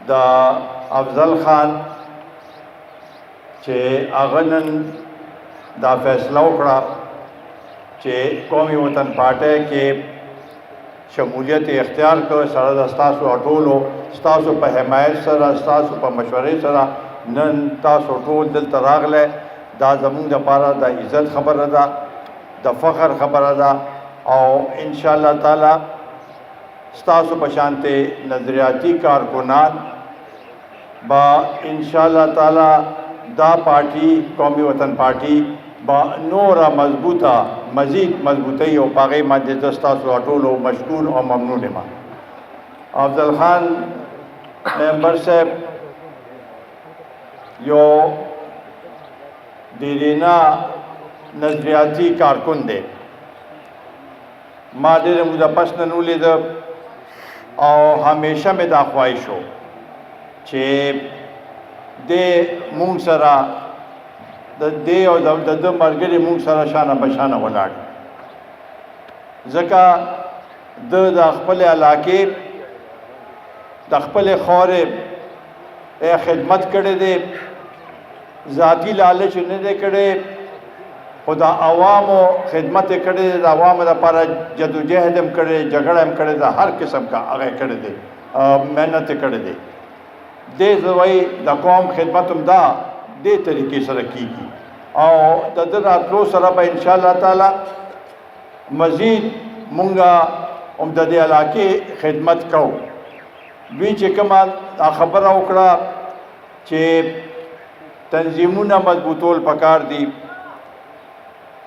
د افضل خان چې هغه نن دا فیصله وکړه چې قومي وطن پارټۍ کې شمولیت اختیار کړ سره د ستاسو ټولو ستاسو په حمایت سره ستاسو په مشورې سره نن تاسو ټول دلته راغلی دا زموږ دپاره د عزت خبره ده د فخر خبره ده او انشاءالله تعالی ستاسو په شانتې نظریاتي کارکنان با انشاءالله تعالی دا پارټي قومي وطن پارټي با نوره مضبوطه مزید مضبوطی او پاغې باندې زه ستاسو ټولو مشکور او ممنون یم. افضل خان ممبر صاحب یو دیرینا نظریاتی کارکن دی. ما ډېره موده پس نن ولیده او همیشه مې دا خواهش و چې دې مونږ سره د دې او د ده ملګري مونږ سره شانه په شانه ولاړ ځکه ده د خپلې علاقې د خپلې خاورې خدمت کړی دی ذاتي لالچ نه دی کړی خو د عوامو خدمت یې کړی دی د عوامو لپاره جدوجهد هم کړی دی جګړه هم کړې ده هر قسم کا هغه یې کړی دی محنت یې کړی دی دې زه وایي د قوم خدمت هم دا دې طریقې سره کیږي او د ده راتلو سره به انشاءالله تعالی مزید مونږه هم د دې علاقې خدمت کوو. دوی چې کومه خبره وکړه چې تنظیمونه مضبوطول پکار دي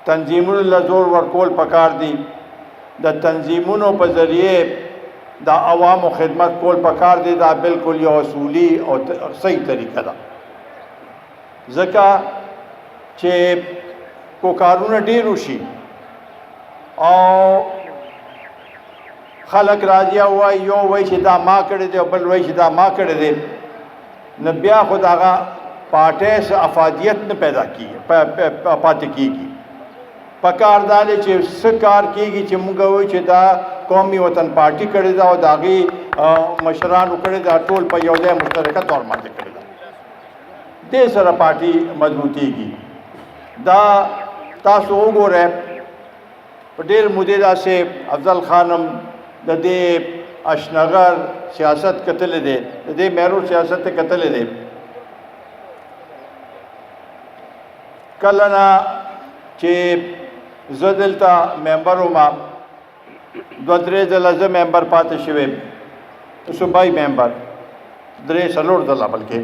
تنظیمونو له زور ورکول پکار دي د تنظیمونو په ذریعے د عوامو خدمت کول پکار دي دا بالکل یو اصولي او صحیح طریقه ده ځکه چې کو کارونه ډېر وشي او خلک راځي او وایي یو وایي چې دا ما کړی دی او بل وایي چې دا ما کړی دی نو بیا خو د هغه پارټۍ څه افادیت نه پیدا کېږي پاتې کېږي. پکار دا دی چې څه کار کېږي چې موږ وایو چې دا قومي وطن پارټي کړې ده او د هغې مشرانو کړې ده ټول په یو ځای مشترکه طور باندې کړې ده دې سره پارټي مضبوطېږي. دا تاسو وګورئ په ډېر مودې داسې افضل خان هم د دې اشنغر سیاست کتلی دی د دې مهرو سیاست یې کتلی دی. کله نه چې زه دلته ممبر وم دوه درې ځله زه ممبر پاتې شوی صوبایي ممبر څلور ځله بلکې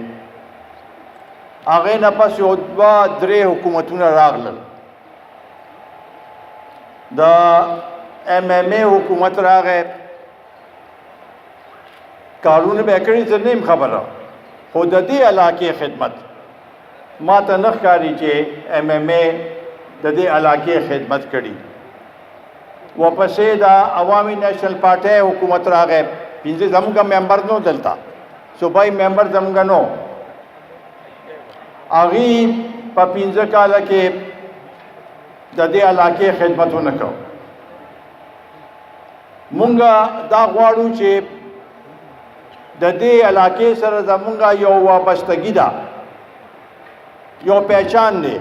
هغې نه پس یو دوه درې حکومتونه راغلل د MMA حکومت راغی کارونه به یې کړي زه نه یم خبره خو د دې علاقې خدمت ما ته نه ښکاري چې MMA د دې علاقې خدمت کړي. واپسې د عوامي نیشنل پارټۍ حکومت راغی پنځه زموږ ممبر نو دلته صوبایي ممبر زموږ نو هغې په 15 کاله کې د دې علاقې خدمت ونه کړو. مونږ دا غواړو چې د دې علاقې سره زموږ یو وابستګي ده یو پہچان دی.